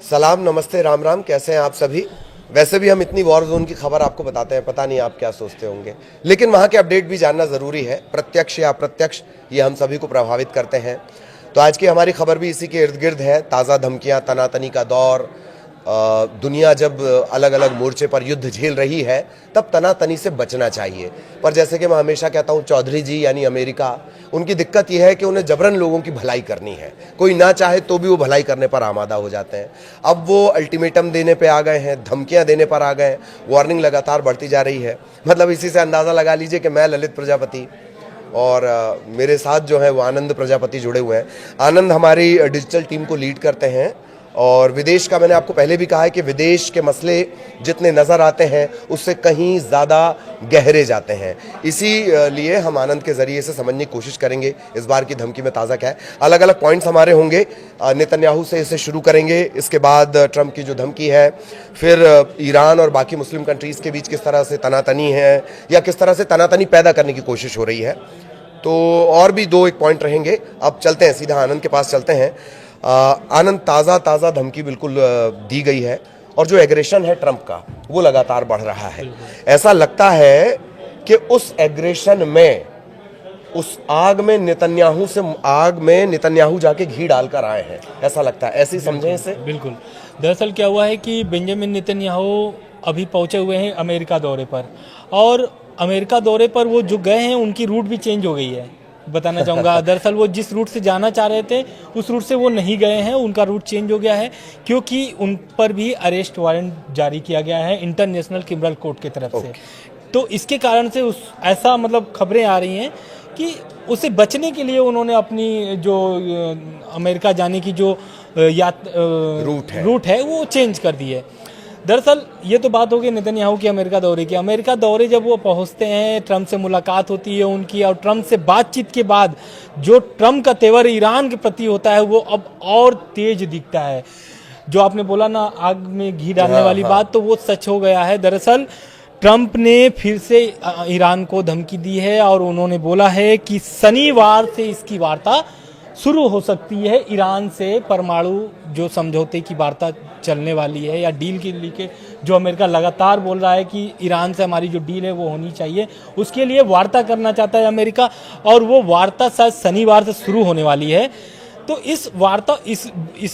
सलाम, नमस्ते, राम राम। कैसे हैं आप सभी? वैसे भी हम इतनी वॉर जोन की खबर आपको बताते हैं, पता नहीं आप क्या सोचते होंगे, लेकिन वहाँ के अपडेट भी जानना ज़रूरी है। प्रत्यक्ष या अप्रत्यक्ष ये हम सभी को प्रभावित करते हैं। तो आज की हमारी खबर भी इसी के इर्द गिर्द है। ताज़ा धमकियाँ, तनातनी का दौर। दुनिया जब अलग अलग मोर्चे पर युद्ध झेल रही है तब तनातनी से बचना चाहिए। पर जैसे कि मैं हमेशा कहता हूँ, चौधरी जी यानी अमेरिका, उनकी दिक्कत यह है कि उन्हें जबरन लोगों की भलाई करनी है। कोई ना चाहे तो भी वो भलाई करने पर आमादा हो जाते हैं। अब वो अल्टीमेटम देने पे आ गए हैं, धमकियां देने पर आ गए हैं। वार्निंग लगातार बढ़ती जा रही है। मतलब इसी से अंदाज़ा लगा लीजिए कि मैं ललित प्रजापति और मेरे साथ जो है वो आनंद प्रजापति जुड़े हुए हैं। आनंद हमारी डिजिटल टीम को लीड करते हैं और विदेश का, मैंने आपको पहले भी कहा है कि विदेश के मसले जितने नज़र आते हैं उससे कहीं ज़्यादा गहरे जाते हैं। इसी लिए हम आनंद के ज़रिए से समझने की कोशिश करेंगे इस बार की धमकी में ताज़ा क्या है। अलग अलग पॉइंट्स हमारे होंगे। नेतन्याहू से इसे शुरू करेंगे, इसके बाद ट्रंप की जो धमकी है, फिर ईरान और बाकी मुस्लिम कंट्रीज़ के बीच किस तरह से तनातनी है या किस तरह से तनातनी पैदा करने की कोशिश हो रही है। तो और भी दो एक पॉइंट रहेंगे। अब चलते हैं, सीधा आनंद के पास चलते हैं। आनंद, ताज़ा धमकी बिल्कुल दी गई है और जो एग्रेशन है ट्रंप का वो लगातार बढ़ रहा है। ऐसा लगता है कि उस एग्रेशन में, उस आग में नेतन्याहू जाके घी डालकर आए हैं, ऐसा लगता है। ऐसे ही समझें इसे। बिल्कुल। दरअसल क्या हुआ है कि बेंजामिन नेतन्याहू अभी पहुंचे हुए हैं अमेरिका दौरे पर, और अमेरिका दौरे पर वो जो गए हैं उनकी रूट भी चेंज हो गई है, बताना चाहूँगा। दरअसल वो जिस रूट से जाना चाह रहे थे उस रूट से वो नहीं गए हैं, उनका रूट चेंज हो गया है, क्योंकि उन पर भी अरेस्ट वारंट जारी किया गया है इंटरनेशनल क्रिमिनल कोर्ट की तरफ से। तो इसके कारण से ऐसा मतलब खबरें आ रही हैं कि उसे बचने के लिए उन्होंने अपनी जो अमेरिका जाने की जो रूट है वो चेंज कर दी है। दरअसल ये तो बात होगी नेतन्याहू की अमेरिका दौरे की। अमेरिका दौरे जब वो पहुंचते हैं, ट्रंप से मुलाकात होती है उनकी, और ट्रंप से बातचीत के बाद जो ट्रंप का तेवर ईरान के प्रति होता है वो अब और तेज दिखता है। जो आपने बोला ना आग में घी डालने वाली बात, तो वो सच हो गया है। दरअसल ट्रंप ने फिर से ईरान को धमकी दी है और उन्होंने बोला है कि शनिवार से इसकी वार्ता शुरू हो सकती है। ईरान से परमाणु जो समझौते की वार्ता चलने वाली है या डील के लिए, जो अमेरिका लगातार बोल रहा है कि ईरान से हमारी जो डील है वो होनी चाहिए, उसके लिए वार्ता करना चाहता है अमेरिका, और वो वार्ता शायद शनिवार से शुरू होने वाली है। तो इस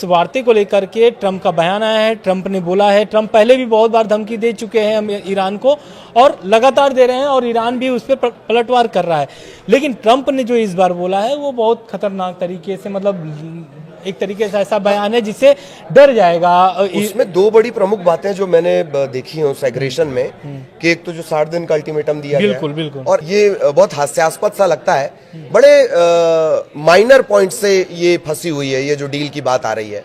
वार्ते को लेकर के ट्रंप का बयान आया है। ट्रंप ने बोला है, ट्रंप पहले भी बहुत बार धमकी दे चुके हैं ईरान को और लगातार दे रहे हैं, और ईरान भी उस पर पलटवार कर रहा है। लेकिन ट्रंप ने जो इस बार बोला है वो बहुत खतरनाक तरीके से, मतलब एक तरीके से ऐसा बयान है जिससे डर जाएगा। उसमें दो बड़ी प्रमुख बातें जो मैंने देखी हैं उस एग्रेशन में, कि एक तो जो 60 दिन का अल्टीमेटम दिया गया, बिल्कुल, और ये बहुत हास्यास्पद सा लगता है। बड़े माइनर पॉइंट से ये फंसी हुई है, ये जो डील की बात आ रही है।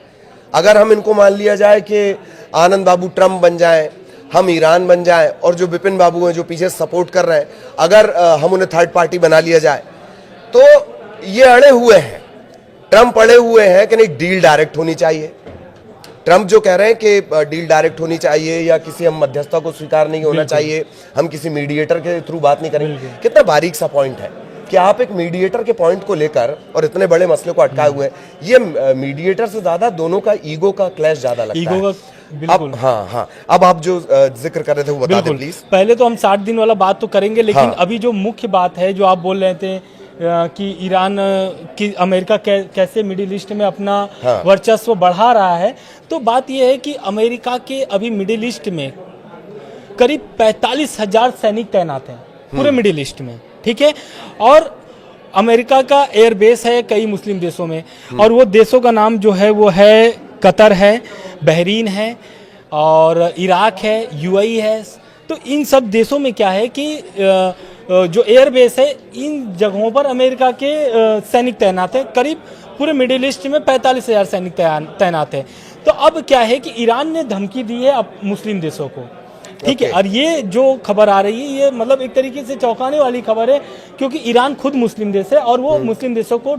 अगर हम इनको मान लिया जाए कि आनंद बाबू ट्रंप बन जाएं, हम ईरान बन जाएं, और जो विपिन बाबू हैं जो पीछे सपोर्ट कर रहे हैं, अगर हम उन्हें थर्ड पार्टी बना लिया जाए, तो ये अड़े हुए हैं, ट्रंप अड़े हुए हैं कि नहीं, डील डायरेक्ट होनी चाहिए। ट्रंप जो कह रहे हैं कि डील डायरेक्ट होनी चाहिए या किसी हम मध्यस्थता को स्वीकार नहीं होना चाहिए, हम किसी मीडिएटर के थ्रू बात नहीं करेंगे। कितना बारीक सा पॉइंट है कि आप एक मीडिएटर के पॉइंट को लेकर और इतने बड़े मसले को अटकाए हुए हैं। ये मीडिएटर से ज्यादा दोनों का ईगो का क्लैश ज्यादा लगता है। बिल्कुल। हाँ, अब आप जो जिक्र कर रहे थे वो बता दें प्लीज। पहले तो हम 60 दिन वाला बात तो करेंगे, लेकिन अभी जो मुख्य बात है जो आप बोल रहे थे कि ईरान की अमेरिका कैसे मिडिल ईस्ट में अपना वर्चस्व बढ़ा रहा है, तो बात यह है कि अमेरिका के अभी मिडिल ईस्ट में करीब 45,000 सैनिक तैनात हैं पूरे मिडिल ईस्ट में, ठीक है। और अमेरिका का एयरबेस है कई मुस्लिम देशों में, और वो देशों का नाम जो है वो है कतर है, बहरीन है, और इराक है, यूएई है। तो इन सब देशों में क्या है कि जो एयरबेस है, इन जगहों पर अमेरिका के सैनिक तैनात हैं। करीब पूरे मिडिल ईस्ट में 45,000 सैनिक तैनात हैं। तो अब क्या है कि ईरान ने धमकी दी है अब मुस्लिम देशों को, ठीक है। और ये जो खबर आ रही है ये मतलब एक तरीके से चौंकाने वाली खबर है, क्योंकि ईरान खुद मुस्लिम देश है और वो मुस्लिम देशों को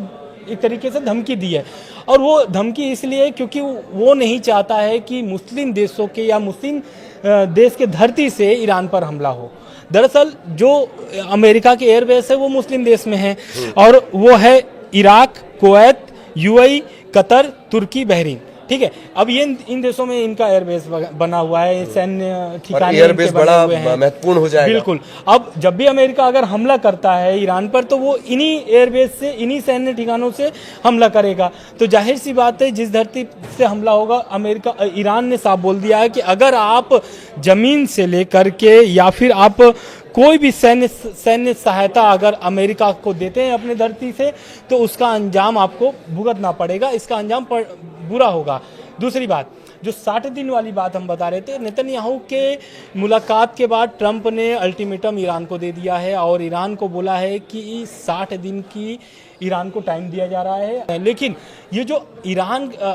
एक तरीके से धमकी दी है। और वो धमकी इसलिए क्योंकि वो नहीं चाहता है कि मुस्लिम देशों के या मुस्लिम देश के धरती से ईरान पर हमला हो। दरअसल जो अमेरिका के एयरबेस है वो मुस्लिम देश में है, और वो है इराक, कुवैत, यूएई, कतर, तुर्की, बहरीन, ठीक है। अब ये इन देशों में इनका एयरबेस बना हुआ है, सैन्य ठिकाने एयरबेस इनके बने बड़ा हुए हैं। महत्वपूर्ण हो जाएगा। बिल्कुल। अब जब भी अमेरिका अगर हमला करता है ईरान पर, तो वो इन्हीं एयरबेस से, इन्हीं सैन्य ठिकानों से हमला करेगा। तो जाहिर सी बात है, जिस धरती से हमला होगा, ईरान ने साफ बोल दिया है कि अगर आप जमीन से लेकर के या फिर आप कोई भी सैन्य सहायता अगर अमेरिका को देते हैं अपनी धरती से, तो उसका अंजाम आपको भुगतना पड़ेगा, इसका अंजाम बुरा होगा। दूसरी बात, जो 60 दिन वाली बात हम बता रहे थे, नेतन्याहू के मुलाकात के बाद ट्रंप ने अल्टीमेटम ईरान को दे दिया है और ईरान को बोला है कि 60 दिन की ईरान को टाइम दिया जा रहा है। लेकिन ये जो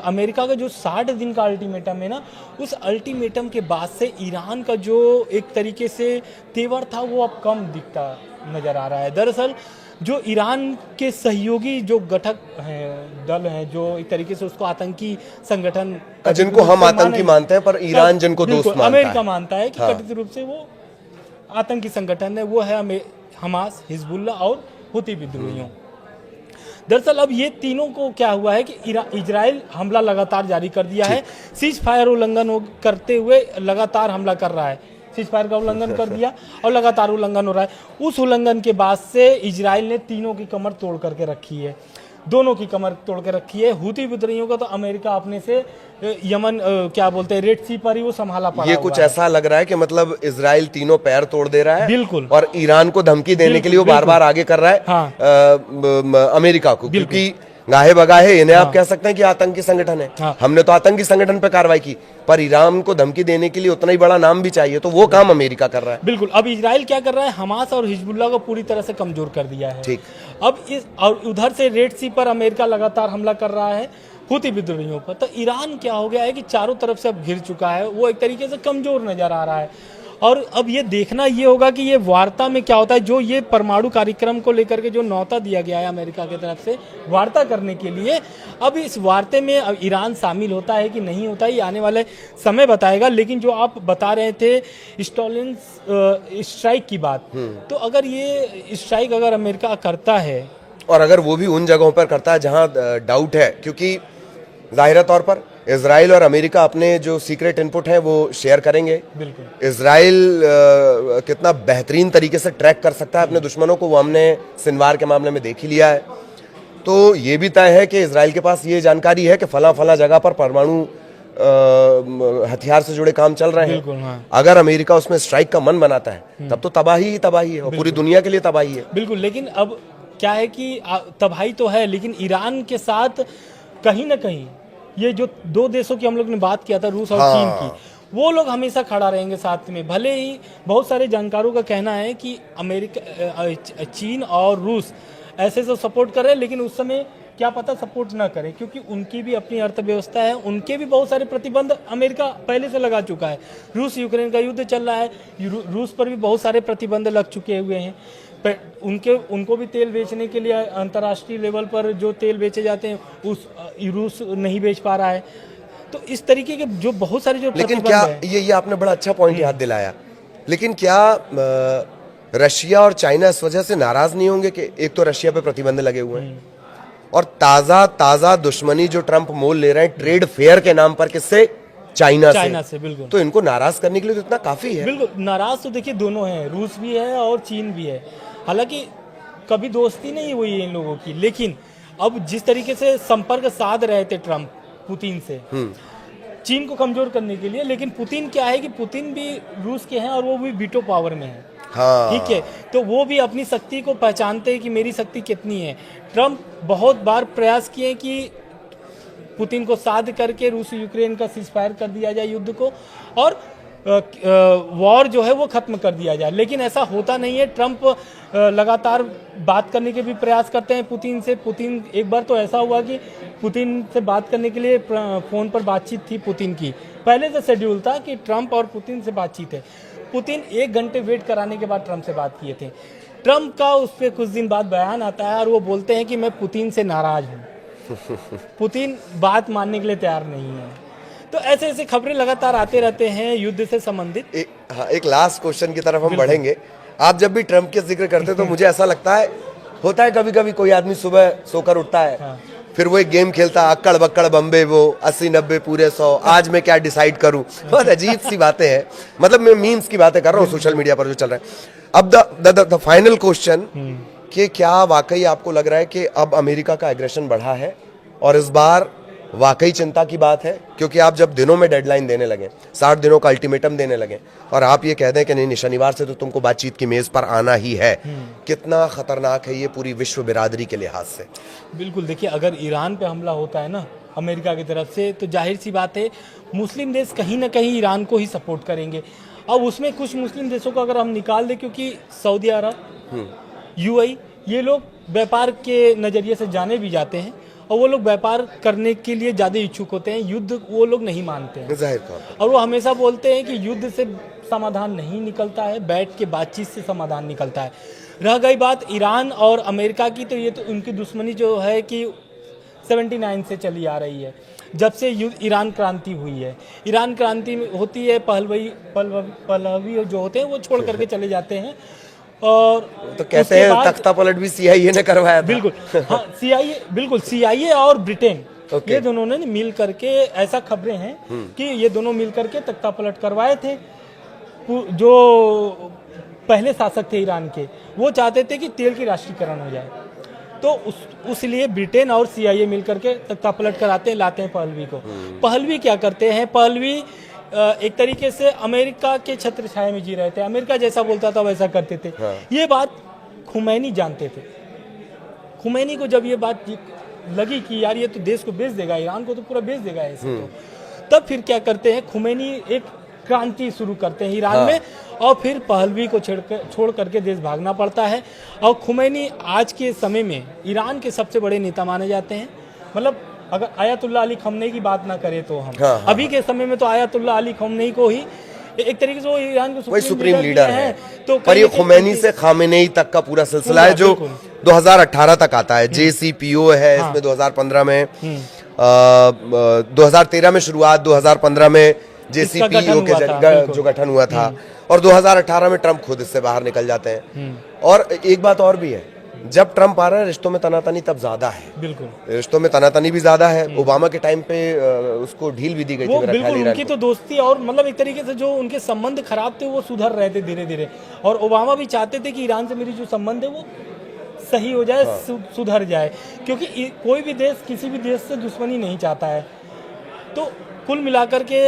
अमेरिका का जो 60 दिन का अल्टीमेटम है ना, उस अल्टीमेटम के बाद से ईरान का जो एक तरीके से तेवर था, वो अब कम दिखता नजर आ रहा है। दरअसल जो ईरान के सहयोगी जो घटक हैं, दल हैं, जो एक तरीके से उसको आतंकी संगठन, जिनको हम आतंकी मानते हैं, पर ईरान जिनको दोस्त मानता है, अमेरिका मानता है कि कथित रूप से वो आतंकी संगठन है, वो है हमास, हिजबुल्ला और हुती विद्रोहियों। दरअसल अब ये तीनों को क्या हुआ है कि इजराइल हमला लगातार जारी कर दिया है, सीज फायर उल्लंघन करते हुए लगातार हमला कर रहा है, सीज फायर का उल्लंघन कर दिया और लगातार उल्लंघन हो रहा है। उस उल्लंघन के बाद से इजराइल ने तीनों की कमर तोड़ करके रखी है, दोनों की कमर तोड़ के रखी है। हुती विद्रोहियों का तो अमेरिका अपने से यमन क्या बोलते हैं, रेड सी पर ही वो संभाला पड़ा। ये कुछ ऐसा लग रहा है कि मतलब इजराइल तीनों पैर तोड़ दे रहा है, बिल्कुल, और ईरान को धमकी देने के लिए वो बार बार आगे कर रहा है। हाँ। अमेरिका को, क्योंकि गाहे बगाहे इन्हें आप कह सकते हैं कि आतंकी संगठन है। हाँ। हमने तो आतंकी संगठन पर कार्रवाई की, पर ईरान को धमकी देने के लिए उतना ही बड़ा नाम भी चाहिए, तो वो काम अमेरिका कर रहा है। बिल्कुल। अब इजराइल क्या कर रहा है, हमास और हिजबुल्ला को पूरी तरह से कमजोर कर दिया है। ठीक। अब और उधर से रेड सी पर अमेरिका लगातार हमला कर रहा है हुती विद्रोहियों पर। तो ईरान क्या हो गया है कि चारों तरफ से अब घिर चुका है, वो एक तरीके से कमजोर नजर आ रहा है। और अब ये देखना ये होगा कि ये वार्ता में क्या होता है। जो ये परमाणु कार्यक्रम को लेकर के जो न्योता दिया गया है अमेरिका की तरफ से वार्ता करने के लिए, अब इस वार्ते में अब ईरान शामिल होता है कि नहीं होता है, ये आने वाले समय बताएगा। लेकिन जो आप बता रहे थे स्ट्राइक की बात, तो अगर ये स्ट्राइक अगर अमेरिका करता है, और अगर वो भी उन जगहों पर करता है जहां डाउट है, क्योंकि जाहिर तौर पर इजराइल और अमेरिका अपने जो सीक्रेट इनपुट है वो शेयर करेंगे। बिल्कुल। इजराइल कितना बेहतरीन तरीके से ट्रैक कर सकता है अपने दुश्मनों को, वो हमने सिनवार के मामले में देख ही लिया है। तो ये भी तय है कि इजराइल के पास ये जानकारी है कि फला फला जगह पर परमाणु हथियार से जुड़े काम चल रहे हैं। हाँ। अगर अमेरिका उसमें स्ट्राइक का मन बनाता है, तब तो तबाही ही तबाही है, और पूरी दुनिया के लिए तबाही है। बिल्कुल। लेकिन अब क्या है कि तबाही तो है, लेकिन ईरान के साथ कहीं ना कहीं ये जो दो देशों की हम लोग ने बात किया था, रूस और चीन की, वो लोग हमेशा खड़ा रहेंगे साथ में। भले ही बहुत सारे जानकारों का कहना है कि अमेरिका, चीन और रूस ऐसे तो सपोर्ट कर रहे हैं, लेकिन उस समय क्या पता सपोर्ट ना करें, क्योंकि उनकी भी अपनी अर्थव्यवस्था है, उनके भी बहुत सारे प्रतिबंध अमेरिका पहले से लगा चुका है। रूस यूक्रेन का युद्ध चल रहा है, रूस पर भी बहुत सारे प्रतिबंध लग चुके हुए हैं। उनको भी तेल बेचने के लिए अंतर्राष्ट्रीय लेवल पर जो तेल बेचे जाते हैं उस रूस नहीं बेच पा रहा है। तो इस तरीके के जो बहुत सारे जो लेकिन क्या ये आपने बड़ा अच्छा पॉइंट याद दिलाया, लेकिन क्या रशिया और चाइना इस वजह से नाराज नहीं होंगे कि एक तो रशिया पे प्रतिबंध लगे हुए हैं और ताजा दुश्मनी जो ट्रंप मोल ले रहे हैं ट्रेड फेयर के नाम पर, किससे? चाइना से। बिल्कुल। तो इनको नाराज करने के लिए तो इतना काफी है। बिल्कुल, नाराज तो देखिए दोनों हैं, रूस भी है और चीन भी है। हालांकि कभी दोस्ती नहीं हुई है इन लोगों की, लेकिन अब जिस तरीके से संपर्क साध रहे थे ट्रंप पुतिन से चीन को कमजोर करने के लिए, लेकिन पुतिन क्या है कि पुतिन भी रूस के हैं और वो भी वीटो पावर में है। हाँ। ठीक है, तो वो भी अपनी शक्ति को पहचानते हैं कि मेरी शक्ति कितनी है। ट्रंप बहुत बार प्रयास किए कि पुतिन को साध करके रूस यूक्रेन का सीजफायर कर दिया जाए युद्ध को, और वॉर जो है वो खत्म कर दिया जाए, लेकिन ऐसा होता नहीं है। ट्रंप लगातार बात करने के भी प्रयास करते हैं पुतिन से। पुतिन एक बार तो ऐसा हुआ कि पुतिन से बात करने के लिए फोन पर बातचीत थी पुतिन की, पहले से शेड्यूल था कि ट्रंप और पुतिन से बातचीत है। पुतिन 1 घंटे वेट कराने के बाद ट्रंप से बात किए थे। ट्रंप का उस पर कुछ दिन बाद बयान आता है और वो बोलते हैं कि मैं पुतिन से नाराज हूँ। पुतिन बात मानने के लिए तैयार नहीं है। तो ऐसे ऐसे खबरें लगातार आते रहते हैं युद्ध से संबंधित। एक लास्ट क्वेश्चन की तरफ हम बढ़ेंगे। आप जब भी ट्रंप के जिक्र करते तो मुझे ऐसा लगता है, होता है कभी कभी कोई आदमी सुबह सोकर उठता है, फिर वो एक गेम खेलता, अक्कड़ बक्कड़ बम्बे, वो 80-90 पूरे 100, आज मैं क्या डिसाइड करूं। बहुत अजीब सी बातें हैं, मतलब मैं मीम्स की बातें कर रहा हूँ सोशल मीडिया पर जो चल रहा है। अब द फाइनल क्वेश्चन, कि क्या वाकई आपको लग रहा है कि अब अमेरिका का एग्रेशन बढ़ा है और इस बार वाकई चिंता की बात है? क्योंकि आप जब दिनों में डेडलाइन देने लगे, 60 दिनों का अल्टीमेटम देने लगे, और आप ये कह दें कि नहीं शनिवार से तो तुमको बातचीत की मेज पर आना ही है, कितना खतरनाक है ये पूरी विश्व बिरादरी के लिहाज से? बिल्कुल, देखिए अगर ईरान पे हमला होता है ना अमेरिका की तरफ से, तो जाहिर सी बात है मुस्लिम देश कहीं ना कहीं ईरान को ही सपोर्ट करेंगे। अब उसमें कुछ मुस्लिम देशों को अगर हम निकाल दें, क्योंकि सऊदी अरब, यूएई, ये लोग व्यापार के नज़रिए से जाने भी जाते हैं और वो लोग व्यापार करने के लिए ज़्यादा इच्छुक होते हैं, युद्ध वो लोग नहीं मानते हैं जाहिर तौर पर। और वो हमेशा बोलते हैं कि युद्ध से समाधान नहीं निकलता है, बैठ के बातचीत से समाधान निकलता है। रह गई बात ईरान और अमेरिका की, तो ये तो उनकी दुश्मनी जो है कि 79 से चली आ रही है, जब से ईरान क्रांति हुई है। ईरान क्रांति होती है, पहलवी जो होते हैं वो छोड़ करके चले जाते हैं, और तो कहते हैं तख्ता पलट भी सीआईए ने करवाया था। बिल्कुल, हाँ सीआईए, बिल्कुल सीआईए और ब्रिटेन, ये दोनों ने मिल करके, ऐसा खबरें हैं कि ये दोनों मिल करके तख्ता पलट करवाए थे। जो पहले शासक थे ईरान के, वो चाहते थे कि तेल की राष्ट्रीयकरण हो जाए, तो उसलिए ब्रिटेन और सीआईए मिल करके तख्ता पलट कराते हैं, लाते हैं पहलवी को। पहलवी क्या करते हैं, पहलवी एक तरीके से अमेरिका के छत्र छाया में जी रहे थे, अमेरिका जैसा बोलता था वैसा करते थे। ये बात खुमैनी जानते थे। खुमैनी को जब ये बात लगी कि यार ये तो देश को बेच देगा, ईरान को तो पूरा बेच देगा ऐसे, तो तब फिर क्या करते हैं, खुमैनी एक क्रांति शुरू करते हैं ईरान में, और फिर पहलवी को छोड़ करके देश भागना पड़ता है। और खुमैनी आज के समय में ईरान के सबसे बड़े नेता माने जाते हैं। मतलब अगर आयतुल्लाह अली खमनेई की बात ना करें तो हम अभी के समय में तो आयतुल्लाह अली खमनेई को ही एक तरीके से वो ईरान के सुप्रीम लीडर है। तो पर ये खुमैनी से खामेनेई तक का पूरा सिलसिला है जो 2018 तक आता है। JCPO है इसमें 2015 में, 2013 में शुरुआत, 2015 में JCPO के जो गठन हुआ था, और 2018 में ट्रम्प खुद इससे बाहर निकल जाते हैं। और एक बात और भी है, जब ट्रम्प आ रहा है रिश्तों में तनातनी तब ज्यादा है। बिल्कुल, रिश्तों में तनातनी भी ज्यादा है। ओबामा के टाइम पे उसको ढील भी दी गई थी। बिल्कुल, उनकी तो दोस्ती और मतलब एक तरीके से जो उनके संबंध खराब थे वो सुधर रहे थे धीरे धीरे, और ओबामा भी चाहते थे कि ईरान से मेरी जो संबंध है वो सही हो जाए, सुधर जाए, क्योंकि कोई भी देश किसी भी देश से दुश्मनी नहीं चाहता है। तो कुल मिलाकर के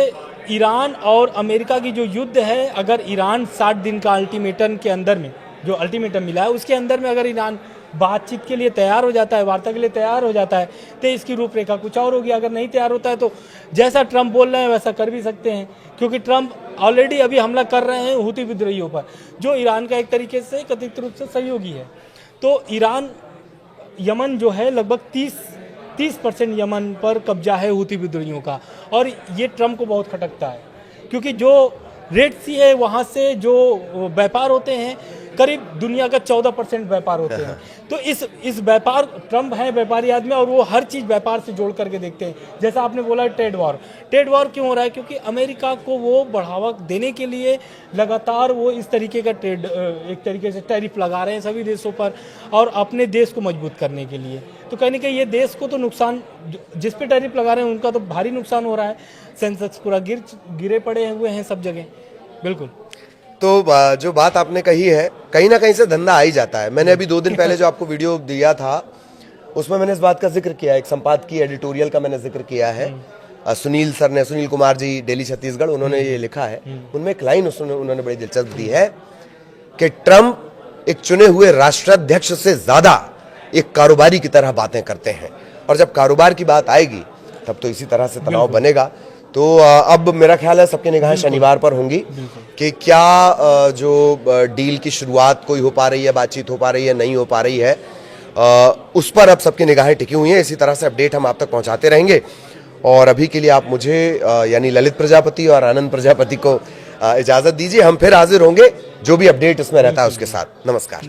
ईरान और अमेरिका की जो युद्ध है, अगर ईरान 60 दिन का अल्टीमेटम के अंदर में, जो अल्टीमेटम मिला है उसके अंदर में अगर ईरान बातचीत के लिए तैयार हो जाता है, वार्ता के लिए तैयार हो जाता है, तो इसकी रूपरेखा कुछ और होगी। अगर नहीं तैयार होता है तो जैसा ट्रम्प बोल रहे हैं वैसा कर भी सकते हैं, क्योंकि ट्रम्प ऑलरेडी अभी हमला कर रहे हैं हुती विद्रोहियों पर, जो ईरान का एक तरीके से कथित रूप से सहयोगी है। तो ईरान, यमन जो है लगभग 30% यमन पर कब्जा है हुती विद्रोहियों का, और ये ट्रम्प को बहुत खटकता है, क्योंकि जो रेड सी है वहाँ से जो व्यापार होते हैं करीब दुनिया का 14% व्यापार होते हैं। तो इस व्यापार, ट्रम्प है व्यापारी आदमी और वो हर चीज़ व्यापार से जोड़ करके देखते हैं। जैसा आपने बोला ट्रेड वॉर क्यों हो रहा है, क्योंकि अमेरिका को वो बढ़ावा देने के लिए लगातार वो इस तरीके का एक तरीके से टैरिफ लगा रहे हैं सभी देशों पर, और अपने देश को मजबूत करने के लिए। तो कहीं ना कहीं ये देश को तो नुकसान, जिस पे टैरिफ लगा रहे हैं उनका तो भारी नुकसान हो रहा है। सेंसेक्स पूरा गिरे पड़े हुए हैं सब जगह। बिल्कुल, तो जो बात आपने कही है, कहीं ना कहीं से धंधा आ ही जाता है। मैंने अभी 2 दिन पहले जो आपको वीडियो दिया था उसमें मैंने इस बात का जिक्र किया, एक संपादकीय एडिटोरियल का मैंने जिक्र किया है। सुनील सर ने, सुनील कुमार जी, डेली छत्तीसगढ़, उन्होंने ये लिखा है। उनमें एक लाइन उन्होंने बड़ी दिलचस्प दी है कि ट्रम्प एक चुने हुए राष्ट्राध्यक्ष से ज्यादा एक कारोबारी की तरह बातें करते हैं, और जब कारोबार की बात आएगी तब तो इसी तरह से तनाव बनेगा। तो अब मेरा ख्याल है सबकी निगाहें शनिवार पर होंगी कि क्या जो डील की शुरुआत कोई हो पा रही है, बातचीत हो पा रही है, नहीं हो पा रही है, उस पर अब सबकी निगाहें टिकी हुई हैं। इसी तरह से अपडेट हम आप तक पहुंचाते रहेंगे, और अभी के लिए आप मुझे यानी ललित प्रजापति और आनंद प्रजापति को इजाजत दीजिए। हम फिर हाजिर होंगे जो भी अपडेट इसमें रहता है उसके साथ। नमस्कार।